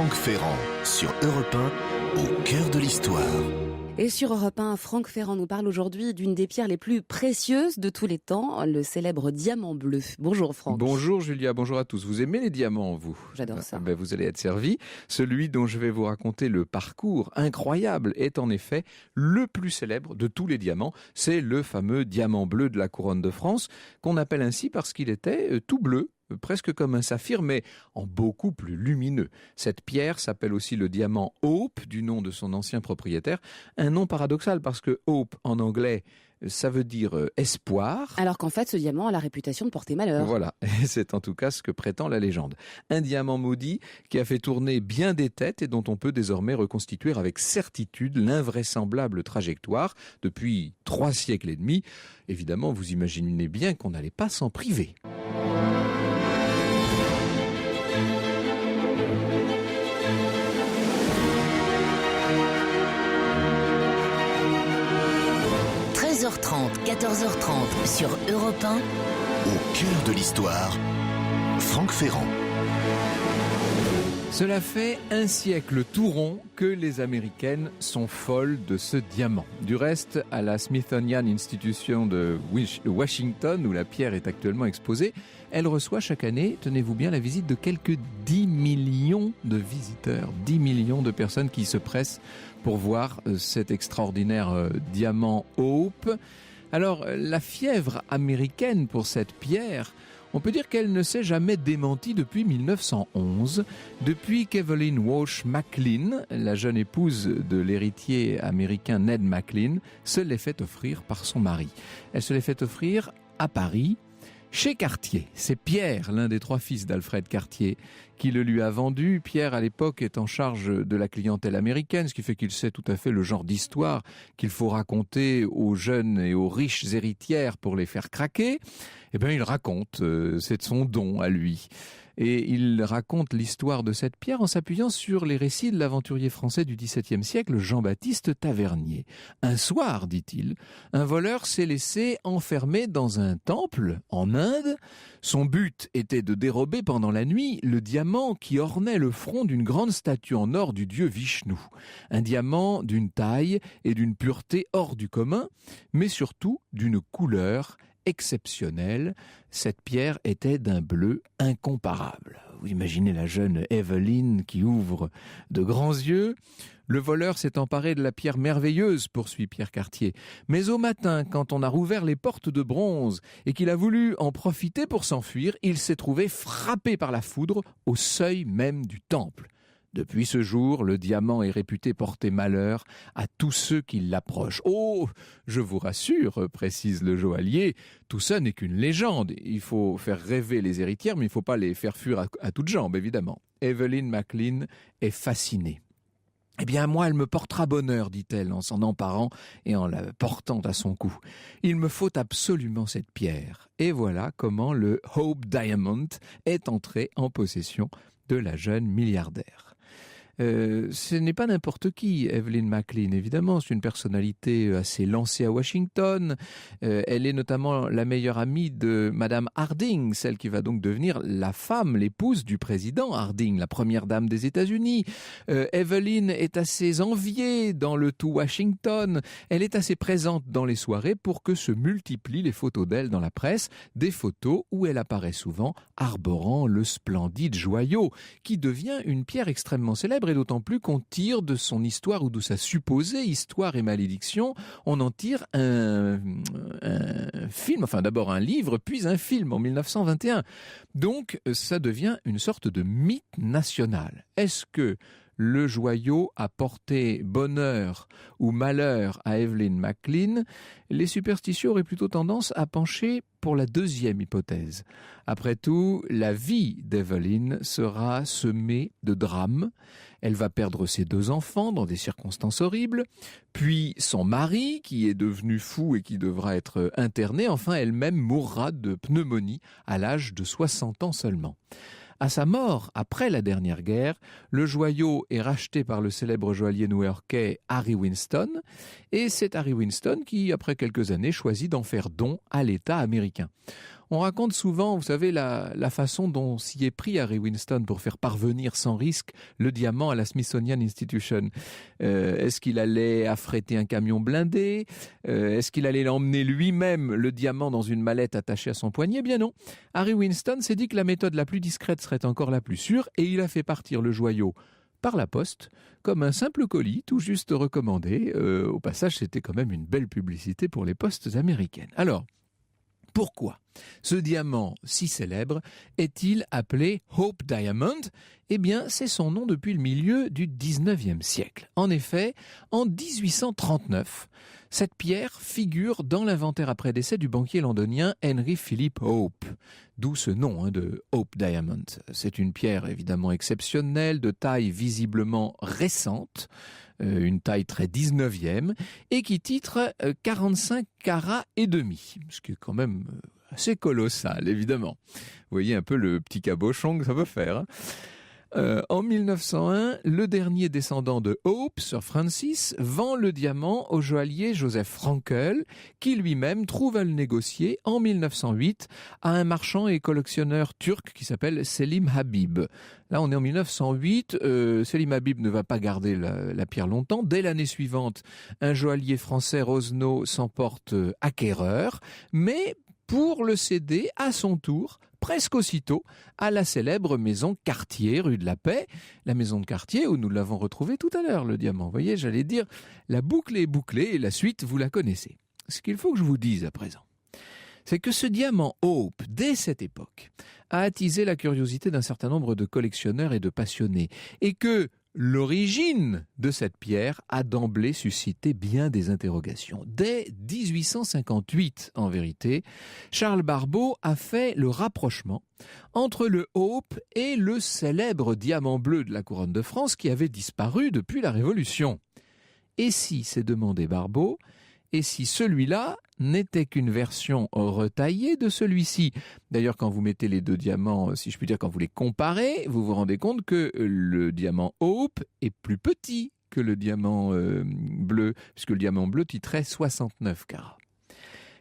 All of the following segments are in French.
Franck Ferrand sur Europe 1, au cœur de l'histoire. Et sur Europe 1, Franck Ferrand nous parle aujourd'hui d'une des pierres les plus précieuses de tous les temps, le célèbre diamant bleu. Bonjour Franck. Bonjour Julia, bonjour à tous. Vous aimez les diamants, vous ? J'adore ça. Vous allez être servi. Celui dont je vais vous raconter le parcours incroyable est en effet le plus célèbre de tous les diamants. C'est le fameux diamant bleu de la couronne de France, qu'on appelle ainsi parce qu'il était tout bleu, presque comme un saphir, mais en beaucoup plus lumineux. Cette pierre s'appelle aussi le diamant Hope, du nom de son ancien propriétaire. Un nom paradoxal parce que Hope, en anglais, ça veut dire espoir. Alors qu'en fait, ce diamant a la réputation de porter malheur. Voilà, c'est en tout cas ce que prétend la légende. Un diamant maudit qui a fait tourner bien des têtes et dont on peut désormais reconstituer avec certitude l'invraisemblable trajectoire depuis 3 siècles et demi. Évidemment, vous imaginez bien qu'on n'allait pas s'en priver. h 14h30 sur Europe 1. Au cœur de l'histoire, Franck Ferrand. Cela fait 1 siècle tout rond que les Américaines sont folles de ce diamant. Du reste, à la Smithsonian Institution de Washington, où la pierre est actuellement exposée, elle reçoit chaque année, tenez-vous bien, la visite de quelques 10 millions de visiteurs, 10 millions de personnes qui se pressent pour voir cet extraordinaire diamant Hope. Alors, la fièvre américaine pour cette pierre, on peut dire qu'elle ne s'est jamais démentie depuis 1911, depuis qu'Evelyn Walsh McLean, la jeune épouse de l'héritier américain Ned McLean, se l'est fait offrir par son mari. Elle se l'est fait offrir à Paris, chez Cartier. C'est Pierre, l'un des 3 fils d'Alfred Cartier, qui le lui a vendu. Pierre, à l'époque, est en charge de la clientèle américaine, ce qui fait qu'il sait tout à fait le genre d'histoire qu'il faut raconter aux jeunes et aux riches héritières pour les faire craquer. Eh bien, il raconte, c'est de son don à lui. Et il raconte l'histoire de cette pierre en s'appuyant sur les récits de l'aventurier français du XVIIe siècle, Jean-Baptiste Tavernier. Un soir, dit-il, un voleur s'est laissé enfermer dans un temple en Inde. Son but était de dérober pendant la nuit le diamant qui ornait le front d'une grande statue en or du dieu Vishnu. Un diamant d'une taille et d'une pureté hors du commun, mais surtout d'une couleur exceptionnelle. Cette pierre était d'un bleu incomparable. Vous imaginez la jeune Evelyn qui ouvre de grands yeux. Le voleur s'est emparé de la pierre merveilleuse, poursuit Pierre Cartier. Mais au matin, quand on a rouvert les portes de bronze et qu'il a voulu en profiter pour s'enfuir, il s'est trouvé frappé par la foudre au seuil même du temple. Depuis ce jour, le diamant est réputé porter malheur à tous ceux qui l'approchent. Oh, je vous rassure, précise le joaillier, tout ça n'est qu'une légende. Il faut faire rêver les héritières, mais il ne faut pas les faire fuir à toutes jambes, évidemment. Evelyn McLean est fascinée. Eh bien, moi, elle me portera bonheur, dit-elle, en s'en emparant et en la portant à son cou. Il me faut absolument cette pierre. Et voilà comment le Hope Diamond est entré en possession de la jeune milliardaire. Ce n'est pas n'importe qui, Evelyn McLean, évidemment. C'est une personnalité assez lancée à Washington. Elle est notamment la meilleure amie de Madame Harding, celle qui va donc devenir la femme, l'épouse du président Harding, la première dame des États-Unis. Evelyn est assez enviée dans le tout Washington. Elle est assez présente dans les soirées pour que se multiplient les photos d'elle dans la presse, des photos où elle apparaît souvent arborant le splendide joyau, qui devient une pierre extrêmement célèbre. Et d'autant plus qu'on tire de son histoire ou de sa supposée histoire et malédiction, on en tire un film, enfin d'abord un livre, puis un film en 1921. Donc ça devient une sorte de mythe national. Est-ce que le joyau a porté bonheur ou malheur à Evelyn McLean? Les superstitieux auraient plutôt tendance à pencher pour la deuxième hypothèse. Après tout, la vie d'Evelyn sera semée de drames. Elle va perdre ses 2 enfants dans des circonstances horribles, puis son mari qui est devenu fou et qui devra être interné, enfin elle-même mourra de pneumonie à l'âge de 60 ans seulement. À sa mort, après la dernière guerre, le joyau est racheté par le célèbre joaillier new-yorkais Harry Winston, et c'est Harry Winston qui, après quelques années, choisit d'en faire don à l'État américain. On raconte souvent, vous savez, la façon dont s'y est pris Harry Winston pour faire parvenir sans risque le diamant à la Smithsonian Institution. Est-ce qu'il allait affréter un camion blindé? Est-ce qu'il allait emmener lui-même le diamant dans une mallette attachée à son poignet? Eh bien non. Harry Winston s'est dit que la méthode la plus discrète serait encore la plus sûre et il a fait partir le joyau par la poste, comme un simple colis, tout juste recommandé. Au passage, c'était quand même une belle publicité pour les postes américaines. Alors, pourquoi ce diamant si célèbre est-il appelé Hope Diamond? Eh bien, c'est son nom depuis le milieu du 19e siècle. En effet, en 1839, cette pierre figure dans l'inventaire après décès du banquier londonien Henry Philip Hope. D'où ce nom de Hope Diamond. C'est une pierre évidemment exceptionnelle, de taille visiblement récente, une taille très 19e, et qui titre 45 carats et demi, ce qui est quand même assez colossal, évidemment. Vous voyez un peu le petit cabochon que ça peut faire, hein. En 1901, le dernier descendant de Hope, Sir Francis, vend le diamant au joaillier Joseph Frankel, qui lui-même trouve à le négocier en 1908 à un marchand et collectionneur turc qui s'appelle Selim Habib. Là, on est en 1908, Selim Habib ne va pas garder la pierre longtemps. Dès l'année suivante, un joaillier français, Rosenau, s'emporte acquéreur, mais pour le céder à son tour, presque aussitôt, à la célèbre maison Cartier, rue de la Paix, la maison de Cartier où nous l'avons retrouvé tout à l'heure, le diamant. Vous voyez, j'allais dire, la boucle est bouclée et la suite, vous la connaissez. Ce qu'il faut que je vous dise à présent, c'est que ce diamant Hope, dès cette époque, a attisé la curiosité d'un certain nombre de collectionneurs et de passionnés, et que l'origine de cette pierre a d'emblée suscité bien des interrogations. Dès 1858, en vérité, Charles Barbeau a fait le rapprochement entre le Hope et le célèbre diamant bleu de la couronne de France qui avait disparu depuis la Révolution. Et si, s'est demandé Barbeau, et si celui-là n'était qu'une version retaillée de celui-ci? D'ailleurs, quand vous mettez les deux diamants, si je puis dire, quand vous les comparez, vous vous rendez compte que le diamant Hope est plus petit que le diamant bleu, puisque le diamant bleu titrait 69 carats.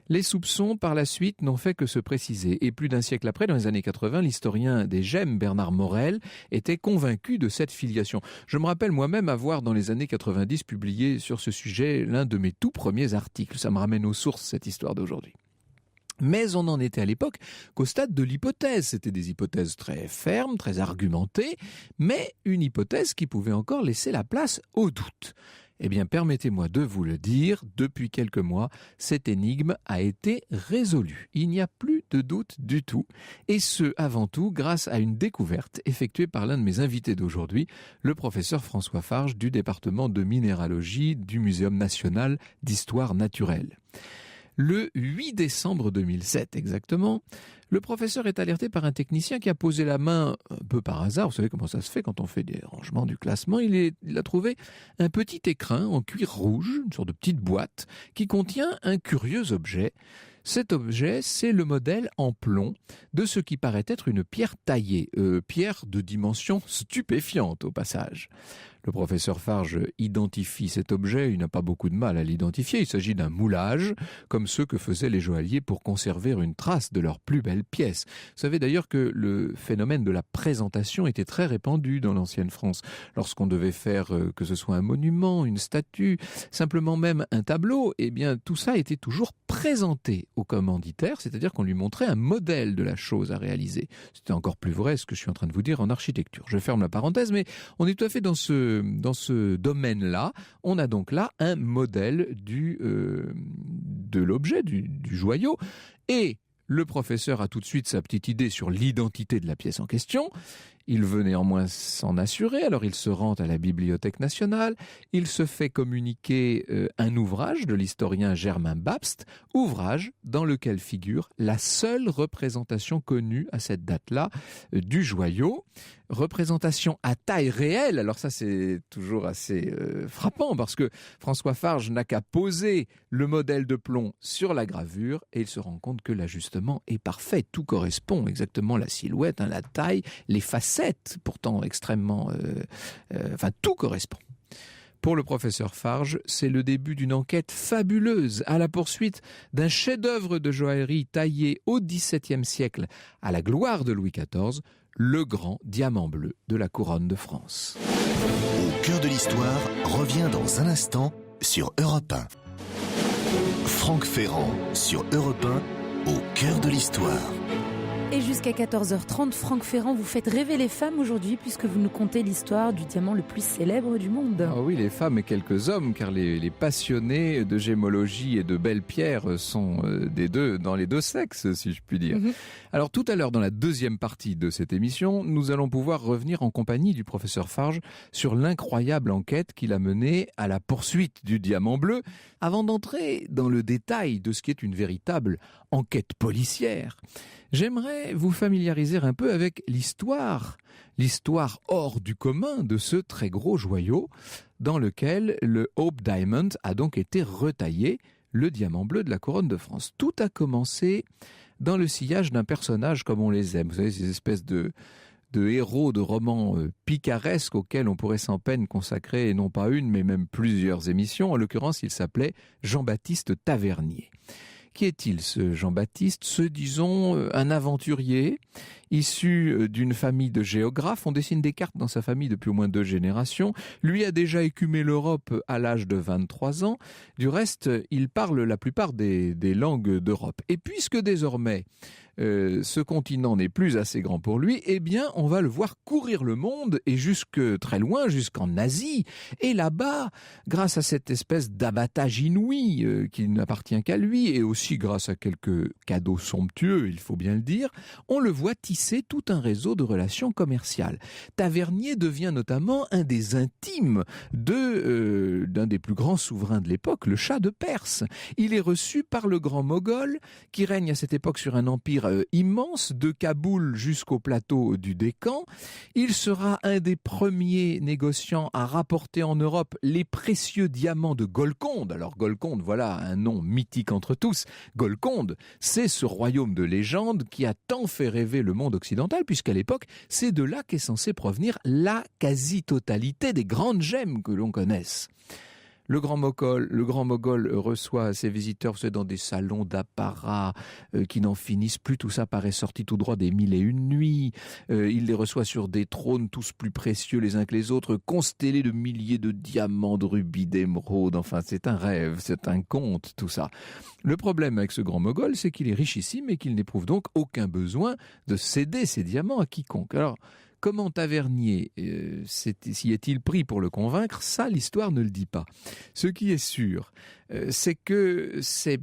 Les soupçons, par la suite, n'ont fait que se préciser. Et plus d'un siècle après, dans les années 80, l'historien des gemmes, Bernard Morel, était convaincu de cette filiation. Je me rappelle moi-même avoir, dans les années 90, publié sur ce sujet l'un de mes tout premiers articles. Ça me ramène aux sources, cette histoire d'aujourd'hui. Mais on n'en était à l'époque qu'au stade de l'hypothèse. C'était des hypothèses très fermes, très argumentées, mais une hypothèse qui pouvait encore laisser la place au doute. Eh bien, permettez-moi de vous le dire, depuis quelques mois, cette énigme a été résolue. Il n'y a plus de doute du tout, et ce, avant tout, grâce à une découverte effectuée par l'un de mes invités d'aujourd'hui, le professeur François Farge du département de minéralogie du Muséum national d'histoire naturelle. Le 8 décembre 2007 exactement, le professeur est alerté par un technicien qui a posé la main un peu par hasard. Vous savez comment ça se fait quand on fait des rangements du classement. Il a trouvé un petit écrin en cuir rouge, une sorte de petite boîte, qui contient un curieux objet. Cet objet, c'est le modèle en plomb de ce qui paraît être une pierre taillée, pierre de dimension stupéfiante au passage. Le professeur Farge identifie cet objet, il n'a pas beaucoup de mal à l'identifier, il s'agit d'un moulage, comme ceux que faisaient les joailliers pour conserver une trace de leurs plus belles pièces. Vous savez d'ailleurs que le phénomène de la présentation était très répandu dans l'ancienne France. Lorsqu'on devait faire que ce soit un monument, une statue, simplement même un tableau, eh bien tout ça était toujours présenté au commanditaire, c'est-à-dire qu'on lui montrait un modèle de la chose à réaliser. C'était encore plus vrai ce que je suis en train de vous dire en architecture. Je ferme la parenthèse, mais on est tout à fait dans ce domaine-là. On a donc là un modèle de l'objet, du joyau, et le professeur a tout de suite sa petite idée sur l'identité de la pièce en question. Il veut néanmoins s'en assurer, alors il se rend à la Bibliothèque nationale, il se fait communiquer un ouvrage de l'historien Germain Babst, ouvrage dans lequel figure la seule représentation connue à cette date-là du joyau, représentation à taille réelle. Alors ça c'est toujours assez frappant parce que François Farge n'a qu'à poser le modèle de plomb sur la gravure et il se rend compte que l'ajustement est parfait, tout correspond exactement, la silhouette, la taille, les facettes, pourtant extrêmement... tout correspond. Pour le professeur Farge, c'est le début d'une enquête fabuleuse à la poursuite d'un chef-d'œuvre de joaillerie taillé au XVIIe siècle à la gloire de Louis XIV, le grand diamant bleu de la couronne de France. Au cœur de l'histoire revient dans un instant sur Europe 1. Franck Ferrand sur Europe 1, au cœur de l'histoire. Et jusqu'à 14h30, Franck Ferrand, vous faites rêver les femmes aujourd'hui puisque vous nous contez l'histoire du diamant le plus célèbre du monde. Ah oui, les femmes et quelques hommes, car les passionnés de gémologie et de belles pierres sont dans les deux sexes, si je puis dire. Alors tout à l'heure, dans la deuxième partie de cette émission, nous allons pouvoir revenir en compagnie du professeur Farge sur l'incroyable enquête qu'il a menée à la poursuite du diamant bleu, avant d'entrer dans le détail de ce qui est une véritable enquête policière. J'aimerais vous familiariser un peu avec l'histoire hors du commun de ce très gros joyau dans lequel le Hope Diamond a donc été retaillé, le diamant bleu de la couronne de France. Tout a commencé dans le sillage d'un personnage comme on les aime. Vous savez, ces espèces de héros de romans picaresques auxquels on pourrait sans peine consacrer, et non pas une, mais même plusieurs émissions. En l'occurrence, il s'appelait Jean-Baptiste Tavernier. Qui est-il, ce Jean-Baptiste ? Disons, un aventurier issu d'une famille de géographes. On dessine des cartes dans sa famille depuis au moins 2 générations. Lui a déjà écumé l'Europe à l'âge de 23 ans. Du reste, il parle la plupart des langues d'Europe. Et puisque désormais, ce continent n'est plus assez grand pour lui, eh bien, on va le voir courir le monde et jusque très loin, jusqu'en Asie. Et là-bas, grâce à cette espèce d'abattage inouï qui n'appartient qu'à lui, et aussi grâce à quelques cadeaux somptueux, il faut bien le dire, on le voit tisser tout un réseau de relations commerciales. Tavernier devient notamment un des intimes d'un des plus grands souverains de l'époque, le Shah de Perse. Il est reçu par le grand Moghol, qui règne à cette époque sur un empire immense, de Kaboul jusqu'au plateau du Décan. Il sera un des premiers négociants à rapporter en Europe les précieux diamants de Golconde. Alors Golconde, voilà un nom mythique entre tous. Golconde, c'est ce royaume de légende qui a tant fait rêver le monde occidental, puisqu'à l'époque, c'est de là qu'est censée provenir la quasi-totalité des grandes gemmes que l'on connaisse. Le grand Moghol reçoit ses visiteurs dans des salons d'apparat qui n'en finissent plus. Tout ça paraît sorti tout droit des 1001 nuits. Il les reçoit sur des trônes tous plus précieux les uns que les autres, constellés de milliers de diamants, de rubis, d'émeraudes. Enfin, c'est un rêve, c'est un conte, tout ça. Le problème avec ce grand Moghol, c'est qu'il est richissime et qu'il n'éprouve donc aucun besoin de céder ses diamants à quiconque. Alors, comment Tavernier s'y est-il pris pour le convaincre ? Ça, l'histoire ne le dit pas. Ce qui est sûr, c'est que c'est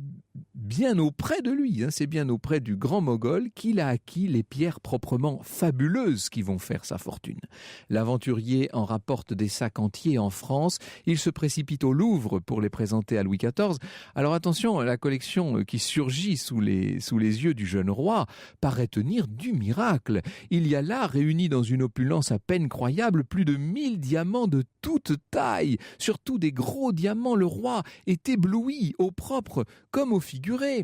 bien auprès de lui, c'est bien auprès du grand Moghol qu'il a acquis les pierres proprement fabuleuses qui vont faire sa fortune. L'aventurier en rapporte des sacs entiers en France. Il se précipite au Louvre pour les présenter à Louis XIV. Alors attention, la collection qui surgit sous les yeux du jeune roi paraît tenir du miracle. Il y a là, réunis dans une opulence à peine croyable, plus de 1000 diamants de toute taille. Surtout des gros diamants, le roi est ébloui, au propre comme au figuré.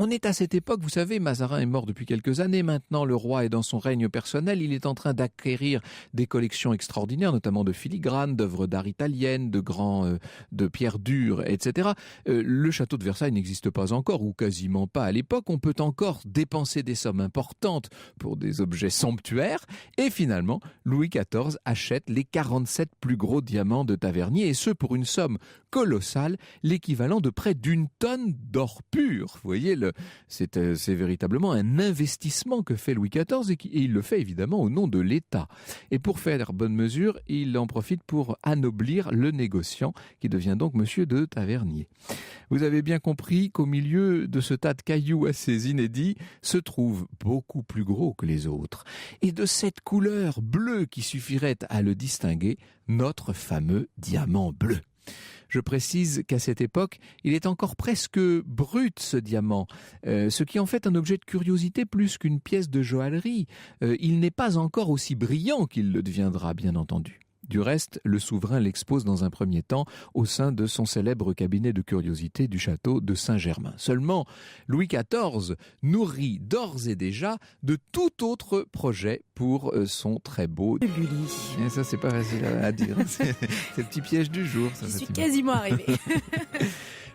On est à cette époque, vous savez, Mazarin est mort depuis quelques années maintenant, le roi est dans son règne personnel, il est en train d'acquérir des collections extraordinaires, notamment de filigranes, d'œuvres d'art italiennes, de pierres dures, etc. Le château de Versailles n'existe pas encore, ou quasiment pas à l'époque, on peut encore dépenser des sommes importantes pour des objets somptuaires, et finalement, Louis XIV achète les 47 plus gros diamants de Tavernier, et ce pour une somme colossale, l'équivalent de près d'1 tonne d'or pur. Vous voyez, c'est véritablement un investissement que fait Louis XIV et il le fait évidemment au nom de l'État. Et pour faire bonne mesure, il en profite pour anoblir le négociant qui devient donc monsieur de Tavernier. Vous avez bien compris qu'au milieu de ce tas de cailloux assez inédits se trouve beaucoup plus gros que les autres. Et de cette couleur bleue qui suffirait à le distinguer, notre fameux diamant bleu. Je précise qu'à cette époque, il est encore presque brut ce diamant, ce qui en fait un objet de curiosité plus qu'une pièce de joaillerie. Il n'est pas encore aussi brillant qu'il le deviendra, bien entendu. Du reste, le souverain l'expose dans un premier temps au sein de son célèbre cabinet de curiosités du château de Saint-Germain. Seulement, Louis XIV nourrit d'ores et déjà de tout autre projet pour son très beau Lully. Et ça, c'est pas facile à dire. C'est le petit piège du jour. Ça, Je suis Fatima. quasiment arrivée.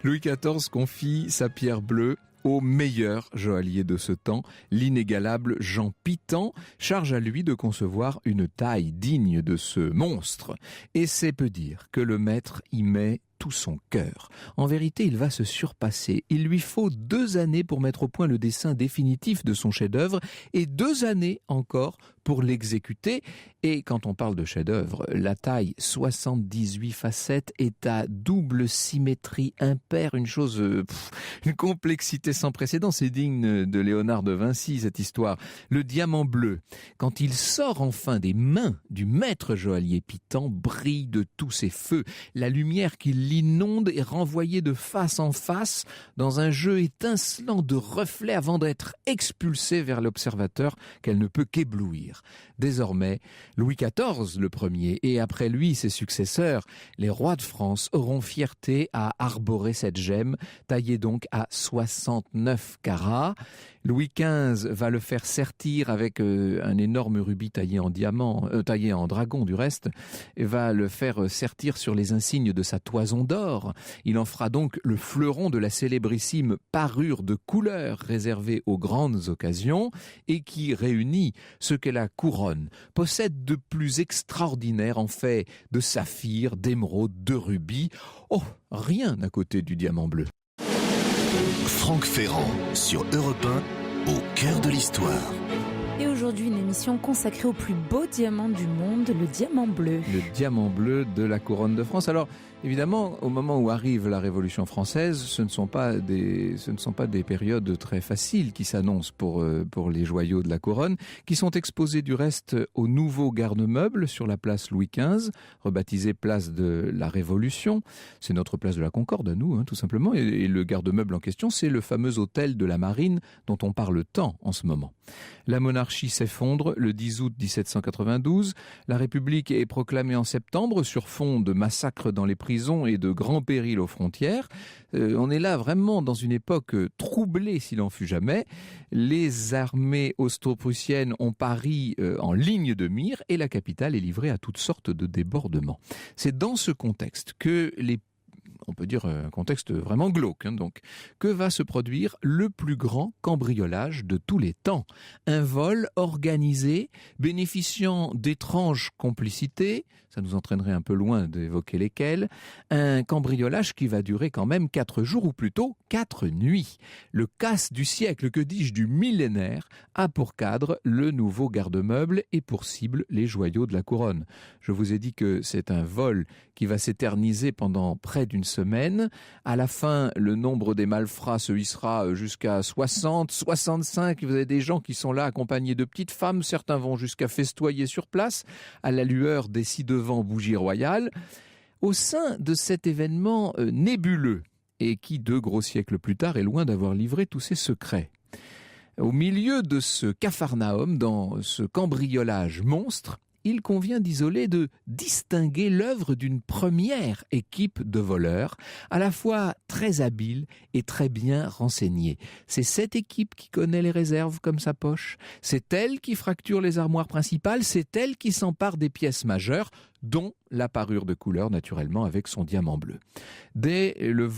Louis XIV confie sa pierre bleue au meilleur joaillier de ce temps, l'inégalable Jean Pitan, charge à lui de concevoir une taille digne de ce monstre. Et c'est peu dire que le maître y met tout son cœur. En vérité, il va se surpasser. Il lui faut 2 années pour mettre au point le dessin définitif de son chef-d'œuvre et 2 années encore pour l'exécuter. Et quand on parle de chef-d'œuvre, la taille 78 facettes est à double symétrie impaire, une chose, une complexité sans précédent. C'est digne de Léonard de Vinci, cette histoire. Le diamant bleu, quand il sort enfin des mains du maître joaillier Pitan, brille de tous ses feux. La lumière qui l'inonde est renvoyée de face en face dans un jeu étincelant de reflets avant d'être expulsée vers l'observateur qu'elle ne peut qu'éblouir. Désormais, Louis XIV, le premier, et après lui ses successeurs, les rois de France auront fierté à arborer cette gemme, taillée donc à 69 carats. Louis XV va le faire sertir avec un énorme rubis taillé en diamant, taillé en dragon du reste, et va le faire sertir sur les insignes de sa toison d'or. Il en fera donc le fleuron de la célébrissime parure de couleur réservée aux grandes occasions et qui réunit ce que la couronne possède de plus extraordinaire en fait de saphir, d'émeraude, de rubis. Oh, rien à côté du diamant bleu. Franck Ferrand sur Europe 1, au cœur de l'histoire. Et aujourd'hui, une émission consacrée au plus beau diamant du monde, le diamant bleu. Le diamant bleu de la couronne de France. Alors, évidemment, au moment où arrive la Révolution française, ce ne sont pas des périodes très faciles qui s'annoncent pour les joyaux de la couronne, qui sont exposés du reste au nouveau garde-meuble sur la place Louis XV, rebaptisée place de la Révolution. C'est notre place de la Concorde à nous, tout simplement. Et le garde-meuble en question, c'est le fameux hôtel de la Marine dont on parle tant en ce moment. La monarchie s'effondre le 10 août 1792. La République est proclamée en septembre sur fond de massacres dans les prisons et de grands périls aux frontières. On est là vraiment dans une époque troublée s'il en fut jamais. Les armées austro-prussiennes ont Paris en ligne de mire et la capitale est livrée à toutes sortes de débordements. C'est dans ce contexte que on peut dire un contexte vraiment glauque, donc, que va se produire le plus grand cambriolage de tous les temps. Un vol organisé, bénéficiant d'étranges complicités, ça nous entraînerait un peu loin d'évoquer lesquelles, un cambriolage qui va durer quand même 4 jours, ou plutôt 4 nuits. Le casse du siècle, que dis-je, du millénaire, a pour cadre le nouveau garde-meuble et pour cible les joyaux de la couronne. Je vous ai dit que c'est un vol qui va s'éterniser pendant près d'une semaine. À la fin, le nombre des malfrats se hissera jusqu'à 60, 65. Vous avez des gens qui sont là accompagnés de petites femmes. Certains vont jusqu'à festoyer sur place à la lueur des ci-devant bougies royales. Au sein de cet événement nébuleux et qui, 2 gros siècles plus tard, est loin d'avoir livré tous ses secrets. Au milieu de ce capharnaüm, dans ce cambriolage monstre, il convient d'isoler, de distinguer l'œuvre d'une première équipe de voleurs, à la fois très habile et très bien renseignée. C'est cette équipe qui connaît les réserves comme sa poche. C'est elle qui fracture les armoires principales. C'est elle qui s'empare des pièces majeures, dont la parure de couleur, naturellement, avec son diamant bleu. Dès que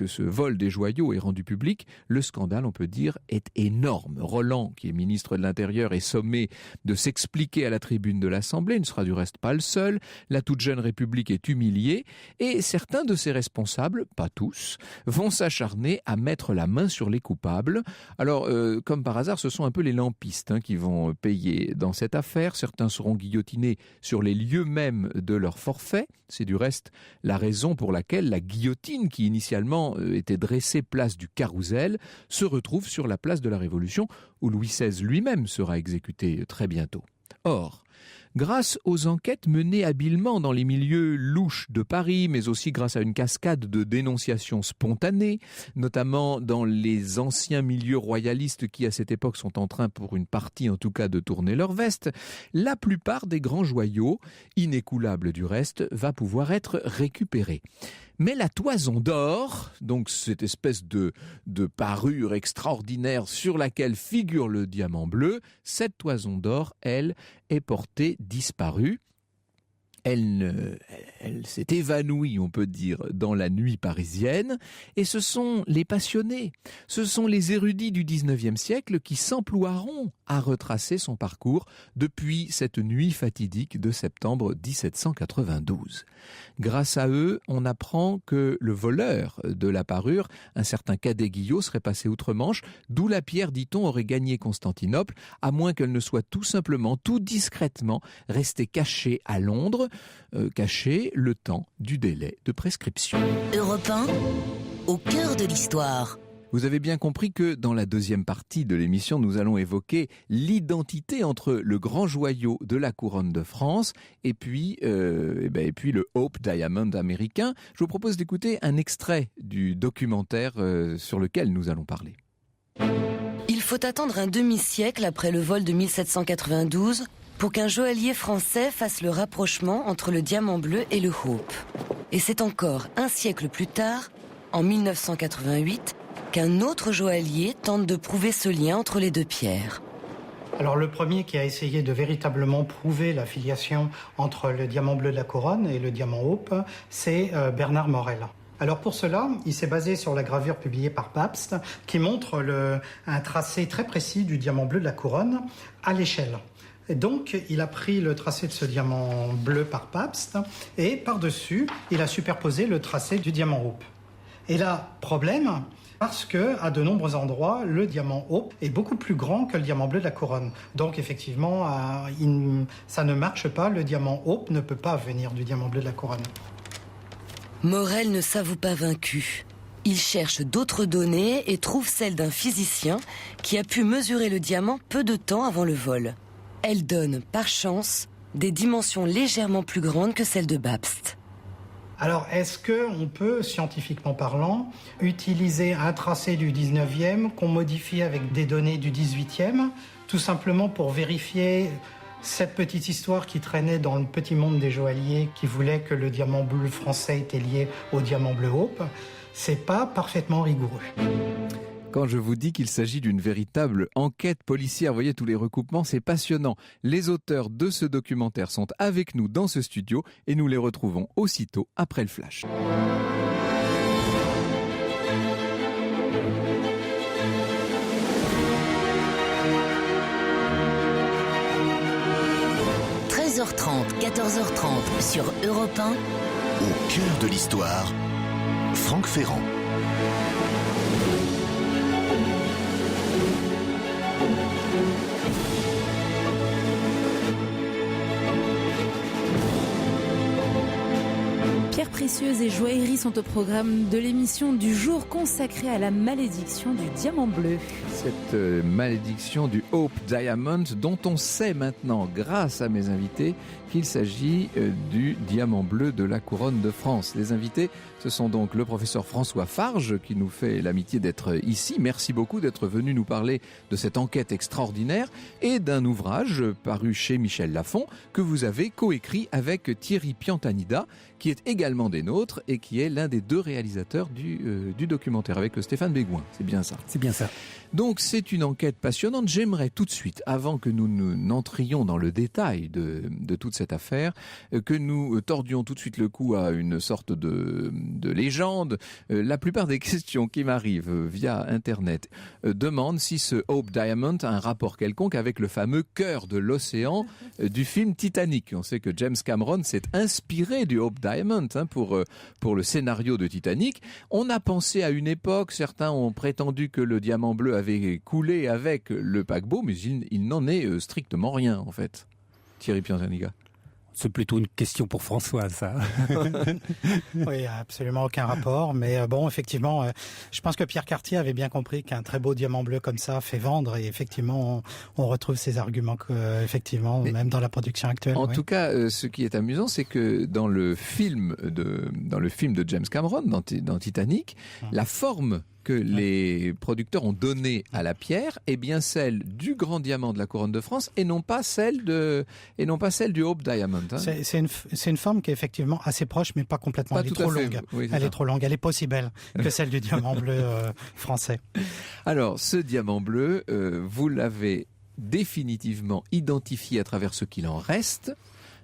ce vol des joyaux est rendu public, le scandale, on peut dire, est énorme. Roland, qui est ministre de l'Intérieur, est sommé de s'expliquer à la tribune de l'Assemblée, ne sera du reste pas le seul. La toute jeune République est humiliée, et certains de ses responsables, pas tous, vont s'acharner à mettre la main sur les coupables. Alors, comme par hasard, ce sont un peu les lampistes qui vont payer dans cette affaire. Certains seront guillotinés sur les lieux mêmes de leur forfait. C'est du reste la raison pour laquelle la guillotine, qui initialement était dressée place du Carrousel, se retrouve sur la place de la Révolution, où Louis XVI lui-même sera exécuté très bientôt. Or, grâce aux enquêtes menées habilement dans les milieux louches de Paris, mais aussi grâce à une cascade de dénonciations spontanées, notamment dans les anciens milieux royalistes qui à cette époque sont en train, pour une partie en tout cas, de tourner leur veste, la plupart des grands joyaux, inécoulables du reste, va pouvoir être récupéré. Mais la toison d'or, donc cette espèce de parure extraordinaire sur laquelle figure le diamant bleu, cette toison d'or, elle, est portée disparue. Elle s'est évanouie, on peut dire, dans la nuit parisienne. Et ce sont les passionnés, ce sont les érudits du 19e siècle qui s'emploieront à retracer son parcours depuis cette nuit fatidique de septembre 1792. Grâce à eux, on apprend que le voleur de la parure, un certain Cadet Guillot, serait passé outre-Manche, d'où la pierre, dit-on, aurait gagné Constantinople, à moins qu'elle ne soit tout simplement, tout discrètement, restée cachée à Londres, cachée le temps du délai de prescription. Europe 1, au cœur de l'histoire. Vous avez bien compris que dans la deuxième partie de l'émission, nous allons évoquer l'identité entre le grand joyau de la couronne de France et puis le Hope Diamond américain. Je vous propose d'écouter un extrait du documentaire sur lequel nous allons parler. Il faut attendre un demi-siècle après le vol de 1792 pour qu'un joaillier français fasse le rapprochement entre le diamant bleu et le Hope. Et c'est encore un siècle plus tard, en 1988, qu'un autre joaillier tente de prouver ce lien entre les deux pierres. Alors le premier qui a essayé de véritablement prouver la filiation entre le diamant bleu de la couronne et le diamant Hope, c'est Bernard Morel. Alors pour cela, il s'est basé sur la gravure publiée par Pabst qui montre un tracé très précis du diamant bleu de la couronne à l'échelle. Et donc, il a pris le tracé de ce diamant bleu par Pabst et par-dessus, il a superposé le tracé du diamant Hope. Et là, problème, parce que à de nombreux endroits, le diamant Hope est beaucoup plus grand que le diamant bleu de la couronne. Donc effectivement, ça ne marche pas, le diamant Hope ne peut pas venir du diamant bleu de la couronne. Morel ne s'avoue pas vaincu. Il cherche d'autres données et trouve celle d'un physicien qui a pu mesurer le diamant peu de temps avant le vol. Elle donne, par chance, des dimensions légèrement plus grandes que celles de Pabst. Alors, est-ce qu'on peut, scientifiquement parlant, utiliser un tracé du 19e qu'on modifie avec des données du 18e, tout simplement pour vérifier cette petite histoire qui traînait dans le petit monde des joailliers qui voulait que le diamant bleu français était lié au diamant bleu Hope? C'est pas parfaitement rigoureux. Quand je vous dis qu'il s'agit d'une véritable enquête policière, vous voyez tous les recoupements, c'est passionnant. Les auteurs de ce documentaire sont avec nous dans ce studio et nous les retrouvons aussitôt après le flash. – 13h30, 14h30 sur Europe 1. Au cœur de l'histoire, Franck Ferrand. Pierres précieuses et joailleries sont au programme de l'émission du jour consacrée à la malédiction du diamant bleu. Cette malédiction du Hope Diamond dont on sait maintenant, grâce à mes invités, qu'il s'agit du diamant bleu de la couronne de France. Les invités, ce sont donc le professeur François Farge qui nous fait l'amitié d'être ici. Merci beaucoup d'être venu nous parler de cette enquête extraordinaire et d'un ouvrage paru chez Michel Lafon que vous avez coécrit avec Thierry Piantanida, qui est également des nôtres et qui est l'un des deux réalisateurs du documentaire avec Stéphane Bégoin. C'est bien ça. C'est bien ça. Donc c'est une enquête passionnante. J'aimerais tout de suite, avant que nous n'entrions dans le détail de toute cette affaire, que nous tordions tout de suite le cou à une sorte de légende. La plupart des questions qui m'arrivent via Internet demandent si ce Hope Diamond a un rapport quelconque avec le fameux cœur de l'océan du film Titanic. On sait que James Cameron s'est inspiré du Hope Diamond pour le scénario de Titanic. On a pensé à une époque, certains ont prétendu que le diamant bleu avait coulé avec le paquebot, mais il n'en est strictement rien en fait. Thierry Piantanida. C'est plutôt une question pour François, ça. Oui, absolument aucun rapport. Mais bon, effectivement, je pense que Pierre Cartier avait bien compris qu'un très beau diamant bleu comme ça fait vendre. Et effectivement, on retrouve ces arguments effectivement, même dans la production actuelle. En tout cas, ce qui est amusant, c'est que dans le film de James Cameron, dans Titanic, la forme que les producteurs ont donné à la pierre est bien celle du grand diamant de la couronne de France et non pas celle du Hope Diamond. Hein. C'est une forme qui est effectivement assez proche, mais pas complètement. Elle est trop longue. Oui, elle est trop longue. Elle est pas aussi belle que celle du diamant bleu français. Alors, ce diamant bleu, vous l'avez définitivement identifié à travers ce qu'il en reste.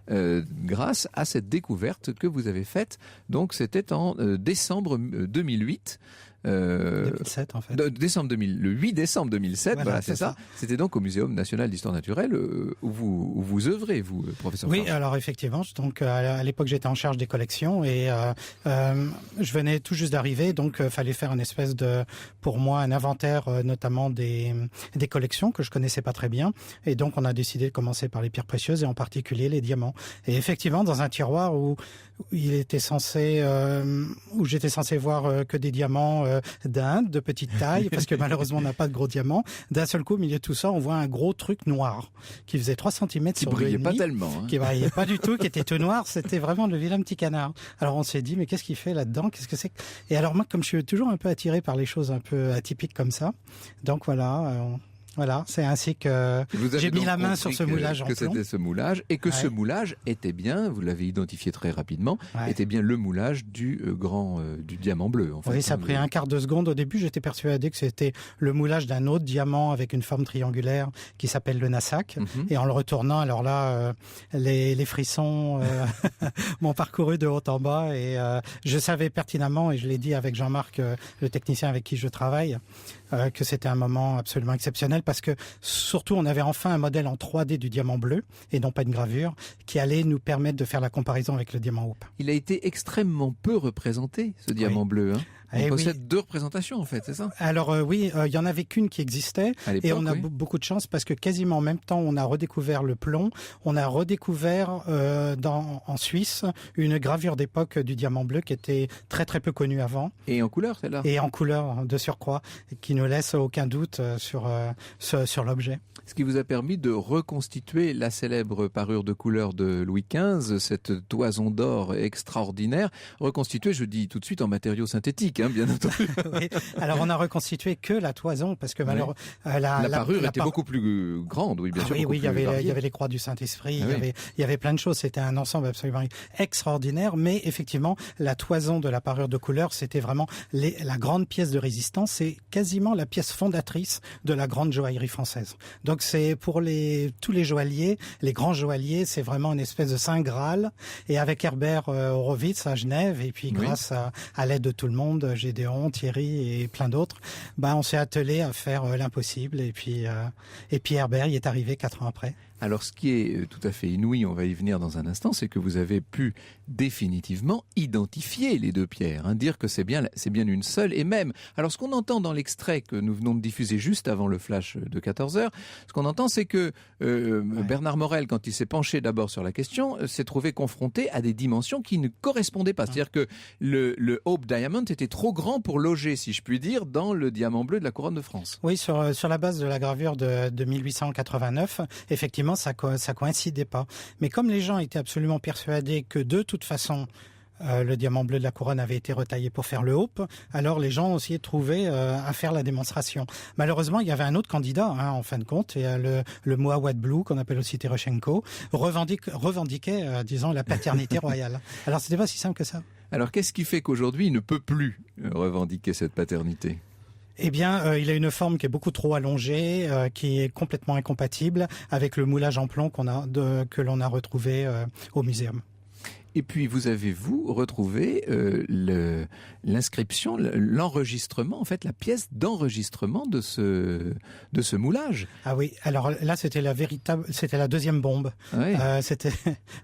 Grâce à cette découverte que vous avez faite. Donc, c'était en décembre 2008. 2007 en fait. Le 8 décembre 2007, voilà, c'est ça. C'était donc au Muséum national d'histoire naturelle où vous œuvrez, vous, professeur. Oui, Forge. alors effectivement, donc à l'époque j'étais en charge des collections et je venais tout juste d'arriver, donc fallait faire une espèce pour moi, un inventaire notamment des collections que je connaissais pas très bien, et donc on a décidé de commencer par les pierres précieuses et en particulier les diamants. Et effectivement, dans un tiroir où j'étais censé voir que des diamants d'Inde, de petite taille, parce que malheureusement on n'a pas de gros diamants. D'un seul coup, au milieu de tout ça, on voit un gros truc noir qui faisait 3 cm sur 2,5. Qui brillait pas tellement. Hein. Qui brillait pas du tout, qui était tout noir. C'était vraiment le vilain petit canard. Alors on s'est dit, mais qu'est-ce qu'il fait là-dedans? Qu'est-ce que c'est? Et alors moi, comme je suis toujours un peu attiré par les choses un peu atypiques comme ça, donc voilà, c'est ainsi que j'ai mis la main sur ce moulage en plomb. Que c'était ce moulage, et que ce moulage était bien, vous l'avez identifié très rapidement, était bien le moulage du diamant bleu. En fait, oui, ça a pris un quart de seconde. Au début, j'étais persuadé que c'était le moulage d'un autre diamant avec une forme triangulaire qui s'appelle le Nassac. Et en le retournant, alors là, les frissons m'ont parcouru de haut en bas, et je savais pertinemment, et je l'ai dit avec Jean-Marc, le technicien avec qui je travaille, que c'était un moment absolument exceptionnel, parce que surtout on avait enfin un modèle en 3D du diamant bleu et non pas une gravure qui allait nous permettre de faire la comparaison avec le diamant Hope. Il a été extrêmement peu représenté, ce diamant bleu. Hein. On possède 2 représentations en fait, c'est ça? Alors oui, il y en avait qu'une qui existait, et on a beaucoup de chance parce que quasiment en même temps on a redécouvert le plomb, on a redécouvert en Suisse une gravure d'époque du diamant bleu qui était très très peu connue avant. Et en couleur celle-là? Et en couleur de surcroît, qui ne laisse aucun doute sur l'objet. Ce qui vous a permis de reconstituer la célèbre parure de couleur de Louis XV, cette toison d'or extraordinaire, reconstituée, je dis tout de suite, en matériaux synthétiques. Bien entendu. Oui. Alors on a reconstitué que la toison parce que la parure était beaucoup plus grande, oui, bien sûr. Oui, il y avait les croix du Saint-Esprit, il y avait plein de choses. C'était un ensemble absolument extraordinaire, mais effectivement la toison de la parure de couleur, c'était vraiment la grande pièce de résistance, c'est quasiment la pièce fondatrice de la grande joaillerie française. Donc c'est pour tous les joailliers, les grands joailliers, c'est vraiment une espèce de saint Graal. Et avec Herbert Horowitz à Genève, et puis grâce à l'aide de tout le monde, Gédéon, Thierry et plein d'autres, on s'est attelé à faire l'impossible, et puis Herbert y est arrivé 4 ans après. Alors ce qui est tout à fait inouï, on va y venir dans un instant, c'est que vous avez pu définitivement identifier les 2 pierres, dire que c'est bien une seule et même. Alors ce qu'on entend dans l'extrait que nous venons de diffuser juste avant le flash de 14h, ce qu'on entend c'est que Bernard Morel, quand il s'est penché d'abord sur la question, s'est trouvé confronté à des dimensions qui ne correspondaient pas. C'est-à-dire que le Hope Diamond était trop grand pour loger, si je puis dire, dans le diamant bleu de la couronne de France. Oui, sur la base de la gravure de 1889, effectivement, ça coïncidait pas. Mais comme les gens étaient absolument persuadés que de toute façon le diamant bleu de la couronne avait été retaillé pour faire le Hope, alors les gens ont aussi trouvé à faire la démonstration. Malheureusement, il y avait un autre candidat, en fin de compte, et le Moawad Blue, qu'on appelle aussi Teroshenko, revendiquait, disons, la paternité royale. Alors c'était pas si simple que ça. Alors qu'est-ce qui fait qu'aujourd'hui il ne peut plus revendiquer cette paternité ? Eh bien, il a une forme qui est beaucoup trop allongée, qui est complètement incompatible avec le moulage en plomb que l'on a retrouvé au muséum. Et puis vous avez retrouvé l'inscription, l'enregistrement, en fait la pièce d'enregistrement de ce moulage. Ah oui, alors là c'était la deuxième bombe. Oui. C'était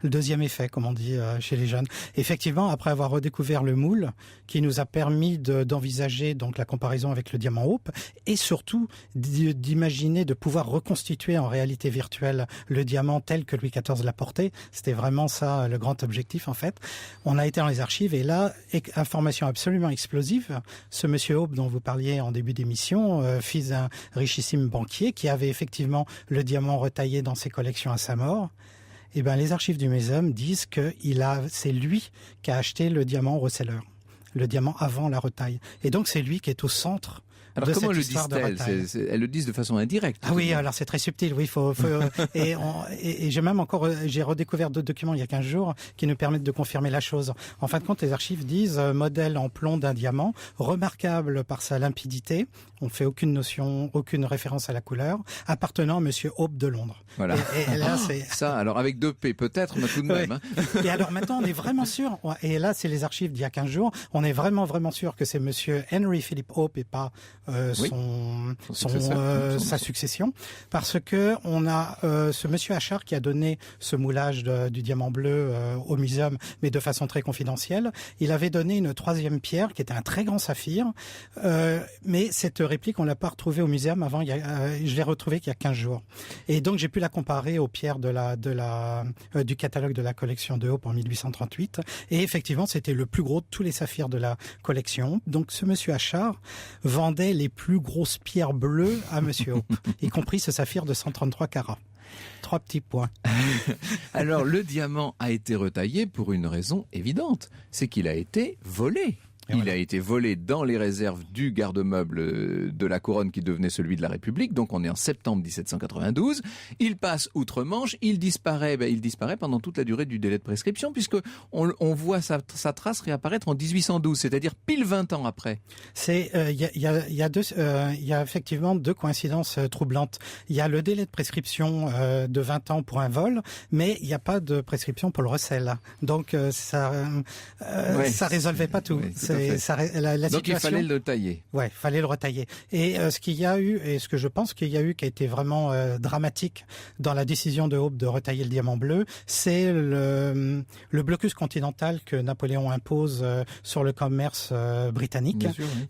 le deuxième effet, comme on dit chez les jeunes. Effectivement, après avoir redécouvert le moule, qui nous a permis d'envisager donc la comparaison avec le diamant Hope, et surtout d'imaginer de pouvoir reconstituer en réalité virtuelle le diamant tel que Louis XIV l'a porté. C'était vraiment ça le grand objectif en fait. On a été dans les archives et là, information absolument explosive, ce monsieur Hope dont vous parliez en début d'émission, fils d'un richissime banquier qui avait effectivement le diamant retaillé dans ses collections à sa mort. Eh ben, les archives du Muséum disent que c'est lui qui a acheté le diamant au reseller, le diamant avant la retaille. Et donc c'est lui qui est au centre. Alors comment le disent-elles ? Elles le disent de façon indirecte. Ah oui, alors c'est très subtil. Oui, et j'ai redécouvert d'autres documents il y a 15 jours qui nous permettent de confirmer la chose. En fin de compte, les archives disent modèle en plomb d'un diamant, remarquable par sa limpidité. On fait aucune référence à la couleur, appartenant à Monsieur Hope de Londres. Voilà. Et là, c'est ça. Alors avec 2 P peut-être, mais tout de même. Hein. Et alors maintenant, on est vraiment sûr. Et là, c'est les archives d'il y a 15 jours. On est vraiment sûr que c'est Monsieur Henry Philip Hope et pas sa succession, parce que on a ce monsieur Achard qui a donné ce moulage du diamant bleu au muséum, mais de façon très confidentielle. Il avait donné une 3e pierre qui était un très grand saphir, mais cette réplique on l'a pas retrouvée au muséum avant. Je l'ai retrouvée qu'il y a 15 jours, et donc j'ai pu la comparer aux pierres du catalogue de la collection de Hope en 1838, et effectivement c'était le plus gros de tous les saphirs de la collection. Donc ce monsieur Achard vendait les plus grosses pierres bleues à Monsieur Hope, y compris ce saphir de 133 carats. 3 petits points. Alors le diamant a été retaillé pour une raison évidente, c'est qu'il a été volé. Il a été volé dans les réserves du garde-meuble de la couronne qui devenait celui de la République. Donc on est en septembre 1792. Il passe outre-Manche. Il disparaît pendant toute la durée du délai de prescription, puisque on voit sa trace réapparaître en 1812, c'est-à-dire pile 20 ans après. Il y a effectivement 2 coïncidences troublantes. Il y a le délai de prescription de 20 ans pour un vol, mais il n'y a pas de prescription pour le recel. Donc ça résolvait pas tout. Oui, donc il fallait le tailler. Ouais, fallait le retailler. Et ce qu'il y a eu, et ce que je pense qu'il y a eu, qui a été vraiment dramatique dans la décision de Hope de retailler le diamant bleu, c'est le blocus continental que Napoléon impose sur le commerce britannique, bien sûr, oui.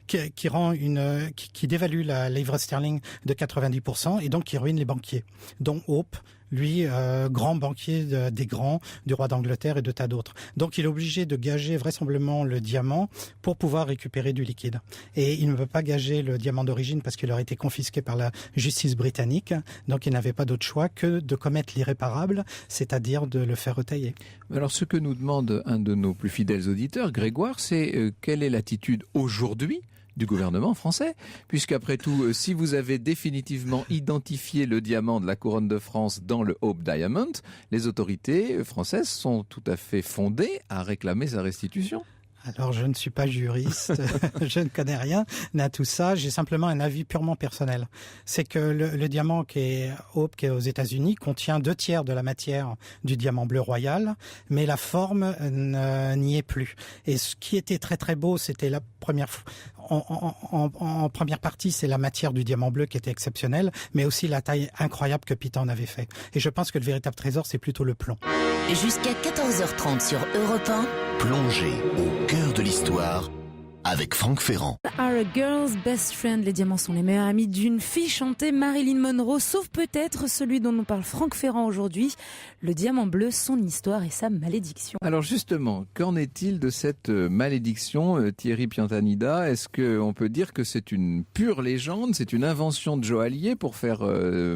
Qui dévalue la livre sterling de 90% et donc qui ruine les banquiers, dont Hope, lui, grand banquier des grands, du roi d'Angleterre et de tas d'autres. Donc il est obligé de gager vraisemblablement le diamant pour pouvoir récupérer du liquide. Et il ne peut pas gager le diamant d'origine parce qu'il aurait été confisqué par la justice britannique. Donc il n'avait pas d'autre choix que de commettre l'irréparable, c'est-à-dire de le faire retailler. Alors ce que nous demande un de nos plus fidèles auditeurs, Grégoire, c'est quelle est l'attitude aujourd'hui du gouvernement français, puisqu'après tout, si vous avez définitivement identifié le diamant de la couronne de France dans le Hope Diamond, les autorités françaises sont tout à fait fondées à réclamer sa restitution. Alors, je ne suis pas juriste, je ne connais rien à tout ça. J'ai simplement un avis purement personnel. C'est que le diamant qui est Hope, qui est aux États-Unis, contient 2/3 de la matière du diamant bleu royal, mais la forme n'y est plus. Et ce qui était très très beau, c'était la première en première partie, c'est la matière du diamant bleu qui était exceptionnelle, mais aussi la taille incroyable que Piton avait fait. Et je pense que le véritable trésor, c'est plutôt le plomb. Jusqu'à 14h30 sur Europe 1. Plongez au cœur de l'histoire avec Franck Ferrand. Are a girl's best friend. Les diamants sont les meilleurs amis d'une fille, chantait Marilyn Monroe, sauf peut-être celui dont nous parle Franck Ferrand aujourd'hui, le diamant bleu, son histoire et sa malédiction. Alors justement, qu'en est-il de cette malédiction, Thierry Piantanida ? Est-ce qu'on peut dire que c'est une pure légende, c'est une invention de joaillier pour faire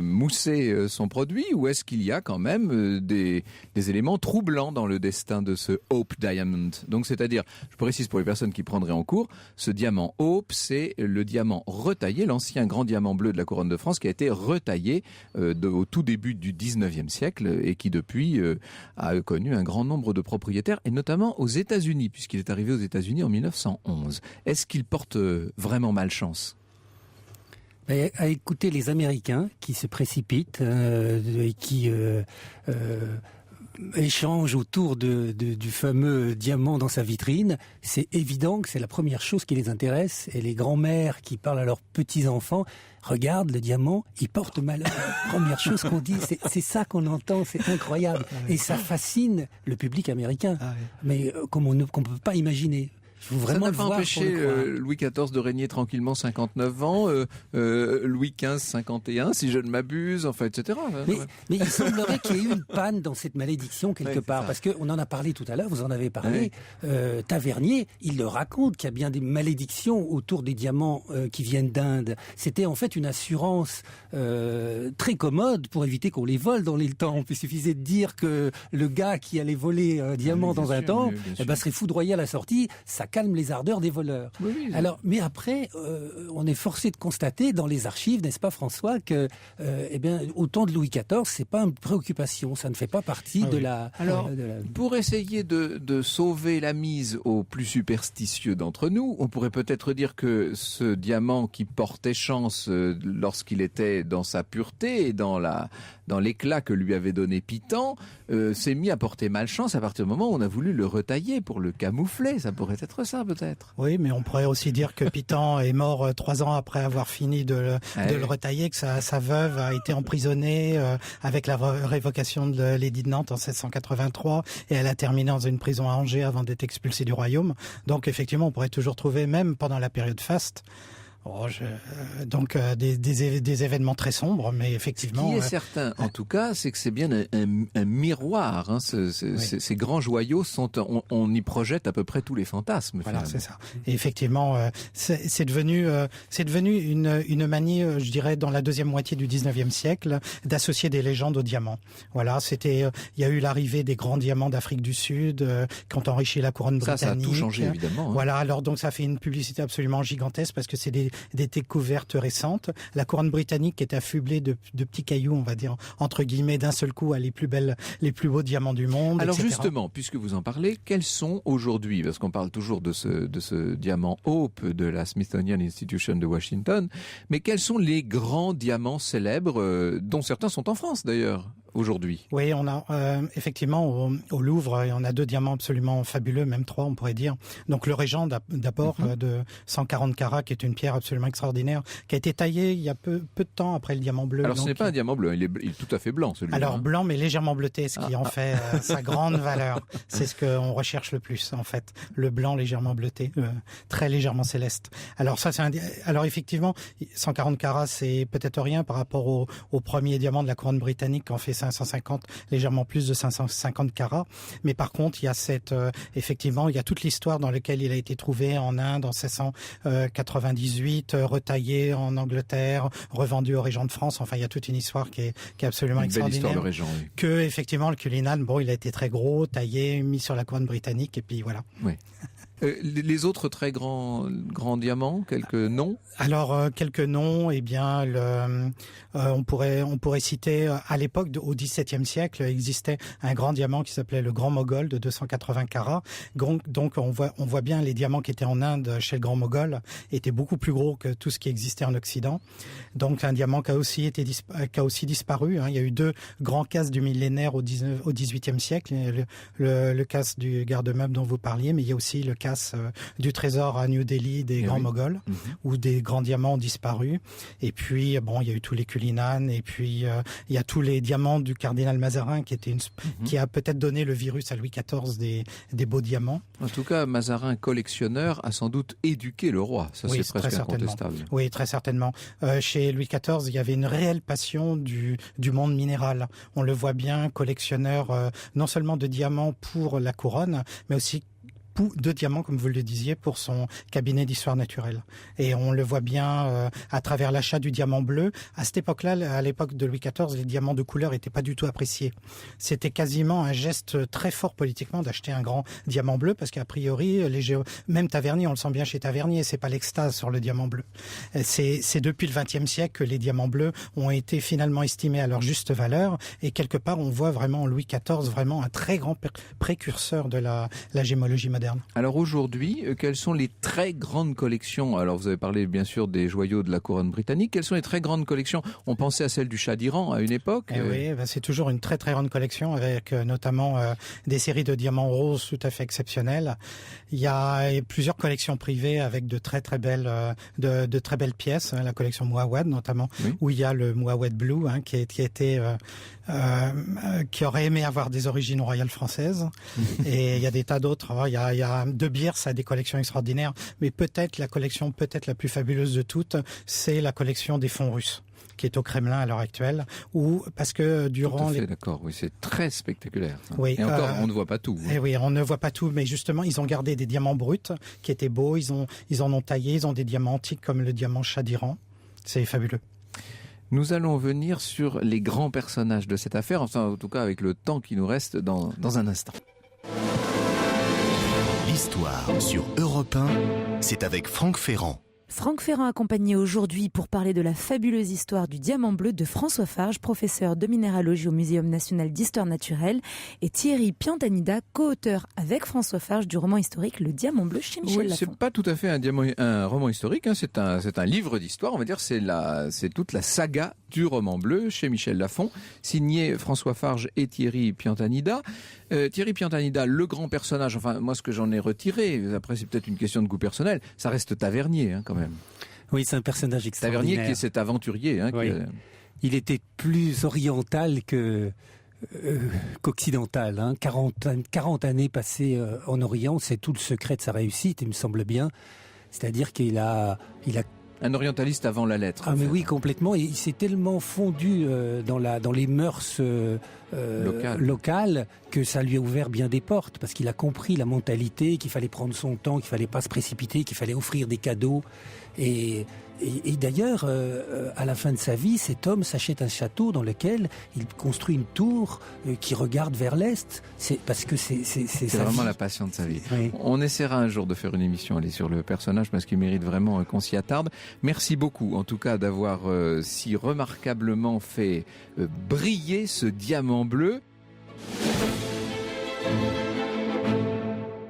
mousser son produit, ou est-ce qu'il y a quand même des éléments troublants dans le destin de ce Hope Diamond ? Donc c'est-à-dire, je précise pour les personnes qui prendraient en cours, ce diamant Hope, c'est le diamant retaillé, l'ancien grand diamant bleu de la couronne de France qui a été retaillé au tout début du 19e siècle et qui depuis a connu un grand nombre de propriétaires, et notamment aux États-Unis, puisqu'il est arrivé aux États-Unis en 1911. Est-ce qu'il porte vraiment malchance ? À écouter les Américains qui se précipitent et qui échange autour du fameux diamant dans sa vitrine, c'est évident que c'est la première chose qui les intéresse. Et les grands-mères qui parlent à leurs petits-enfants, regarde le diamant, il porte malheur. Première chose qu'on dit, c'est ça qu'on entend, c'est incroyable. Et ça fascine le public américain, mais comme on ne peut pas imaginer. Ça n'a pas empêché Louis XIV de régner tranquillement 59 ans, Louis XV 51, si je ne m'abuse, enfin, etc. Mais il semblerait qu'il y ait eu une panne dans cette malédiction quelque part, parce qu'on en a parlé tout à l'heure, vous en avez parlé, Tavernier, il le raconte qu'il y a bien des malédictions autour des diamants qui viennent d'Inde. C'était en fait une assurance très commode pour éviter qu'on les vole dans les temples. Il suffisait de dire que le gars qui allait voler un diamant dans un temple serait foudroyé à la sortie, ça calme les ardeurs des voleurs. Oui. Alors, mais après, on est forcé de constater dans les archives, n'est-ce pas François, que au temps de Louis XIV, c'est pas une préoccupation, ça ne fait pas partie de la... Alors, pour essayer de sauver la mise aux plus superstitieux d'entre nous, on pourrait peut-être dire que ce diamant qui portait chance lorsqu'il était dans sa pureté et dans l'éclat que lui avait donné Pitan, s'est mis à porter malchance à partir du moment où on a voulu le retailler pour le camoufler. Ça pourrait être ça, peut-être. Oui, mais on pourrait aussi dire que Pitan est mort 3 ans après avoir fini de le retailler, que sa veuve a été emprisonnée avec la révocation de l'édit de Nantes en 1783, et elle a terminé dans une prison à Angers avant d'être expulsée du royaume. Donc effectivement, on pourrait toujours trouver, même pendant la période faste, des événements très sombres, mais effectivement... Ce qui est certain, en tout cas, c'est que c'est bien un miroir. Hein, ces grands joyaux, on y projette à peu près tous les fantasmes. Voilà, c'est ça. Et effectivement, c'est devenu une manie, je dirais, dans la deuxième moitié du 19e siècle, d'associer des légendes aux diamants. Voilà, il y a eu l'arrivée des grands diamants d'Afrique du Sud, qui ont enrichi la couronne britannique. Ça a tout changé, évidemment. Hein. Voilà, alors donc ça fait une publicité absolument gigantesque, parce que c'est des découvertes récentes. La couronne britannique est affublée de petits cailloux, on va dire, entre guillemets, d'un seul coup à les plus beaux diamants du monde. Alors etc. justement, puisque vous en parlez, quels sont aujourd'hui, parce qu'on parle toujours de ce diamant Hope de la Smithsonian Institution de Washington, mais quels sont les grands diamants célèbres, dont certains sont en France d'ailleurs aujourd'hui? Oui, on a effectivement au Louvre, on a 2 diamants absolument fabuleux, même 3 on pourrait dire. Donc le Régent d'abord de 140 carats, qui est une pierre absolument extraordinaire, qui a été taillé il y a peu de temps après le diamant bleu. Alors ce n'est pas un diamant bleu, il est tout à fait blanc celui-là. Alors blanc mais légèrement bleuté, ce qui en fait sa grande valeur. C'est ce qu'on recherche le plus en fait, le blanc légèrement bleuté, très légèrement céleste. Alors ça alors effectivement 140 carats c'est peut-être rien par rapport au premier diamant de la couronne britannique qui en fait 550, légèrement plus de 550 carats. Mais par contre, il y a effectivement, il y a toute l'histoire dans laquelle il a été trouvé en Inde en 1698, retaillé en Angleterre, revendu au Régent de France. Enfin, il y a toute une histoire qui est absolument extraordinaire. Belle histoire de Régent, oui. Que, effectivement, le Cullinan, il a été très gros, taillé, mis sur la couronne britannique, et puis voilà. Oui. Les autres très grands diamants, quelques noms? Alors, quelques noms, eh bien, on pourrait citer, à l'époque, au XVIIe siècle, existait un grand diamant qui s'appelait le Grand Mogol de 280 carats. Donc, on voit bien les diamants qui étaient en Inde chez le Grand Mogol étaient beaucoup plus gros que tout ce qui existait en Occident. Donc, un diamant qui a aussi disparu. Hein. Il y a eu 2 grands casses du millénaire au XVIIIe siècle. Le casse du garde-meuble dont vous parliez, mais il y a aussi le casse du trésor à New Delhi des Grands Moghols, où des grands diamants ont disparu. Et puis, il y a eu tous les Cullinan, et puis il y a tous les diamants du cardinal Mazarin, qui a peut-être donné le virus à Louis XIV des beaux diamants. En tout cas, Mazarin, collectionneur, a sans doute éduqué le roi. Ça, c'est presque incontestable. Oui, très certainement. Chez Louis XIV, il y avait une réelle passion du monde minéral. On le voit bien, collectionneur non seulement de diamants pour la couronne, mais aussi de diamants, comme vous le disiez, pour son cabinet d'histoire naturelle. Et on le voit bien à travers l'achat du diamant bleu. À cette époque-là, à l'époque de Louis XIV, les diamants de couleur n'étaient pas du tout appréciés. C'était quasiment un geste très fort politiquement d'acheter un grand diamant bleu, parce qu'a priori, même Tavernier, on le sent bien chez Tavernier, c'est pas l'extase sur le diamant bleu. C'est depuis le XXe siècle que les diamants bleus ont été finalement estimés à leur juste valeur, et quelque part, on voit vraiment Louis XIV vraiment un très grand précurseur de la gémologie moderne. moderne. Alors aujourd'hui, quelles sont les très grandes collections? Alors vous avez parlé bien sûr des joyaux de la couronne britannique. Quelles sont les très grandes collections? On pensait à celle du Shah d'Iran à une époque. Oui, c'est toujours une très très grande collection avec notamment des séries de diamants roses tout à fait exceptionnelles. Il y a plusieurs collections privées avec de très très belles de très belles pièces. La collection Mouawad notamment, où il y a le Mouawad Blue qui aurait aimé avoir des origines royales françaises. Et il y a des tas d'autres. Il y a De Beers, ça a des collections extraordinaires. Mais peut-être la collection la plus fabuleuse de toutes, c'est la collection des fonds russes, qui est au Kremlin à l'heure actuelle, parce que durant d'accord, oui, c'est très spectaculaire. Oui, et encore, on ne voit pas tout. Et oui, on ne voit pas tout, mais justement, ils ont gardé des diamants bruts qui étaient beaux. Ils en ont taillé. Ils ont des diamants antiques comme le diamant Shah d'Iran. C'est fabuleux. Nous allons venir sur les grands personnages de cette affaire, enfin en tout cas avec le temps qui nous reste dans un instant. L'histoire sur Europe 1, c'est avec Franck Ferrand. Franck Ferrand accompagné aujourd'hui pour parler de la fabuleuse histoire du diamant bleu de François Farge, professeur de minéralogie au Muséum national d'histoire naturelle, et Thierry Piantanida, co-auteur avec François Farge du roman historique Le Diamant bleu chez Michel Lafon. C'est pas tout à fait un roman historique, c'est un livre d'histoire, on va dire, c'est toute la saga du roman bleu chez Michel Lafon, signé François Farge et Thierry Piantanida. Thierry Piantanida, le grand personnage, enfin moi ce que j'en ai retiré, après c'est peut-être une question de goût personnel, ça reste Tavernier quand même. Oui, c'est un personnage extraordinaire. Tavernier qui est cet aventurier. Oui. Il était plus oriental qu'occidental. 40 années passées en Orient, c'est tout le secret de sa réussite, il me semble bien. C'est-à-dire qu'il a un orientaliste avant la lettre. Ah mais oui, complètement. Et il s'est tellement fondu dans les mœurs locales que ça lui a ouvert bien des portes, parce qu'il a compris la mentalité, qu'il fallait prendre son temps, qu'il fallait pas se précipiter, qu'il fallait offrir des cadeaux. Et d'ailleurs, à la fin de sa vie, cet homme s'achète un château dans lequel il construit une tour qui regarde vers l'est. C'est vraiment la passion de sa vie. Oui. On essaiera un jour de faire une émission sur le personnage parce qu'il mérite vraiment qu'on s'y attarde. Merci beaucoup, en tout cas, d'avoir si remarquablement fait briller ce diamant bleu.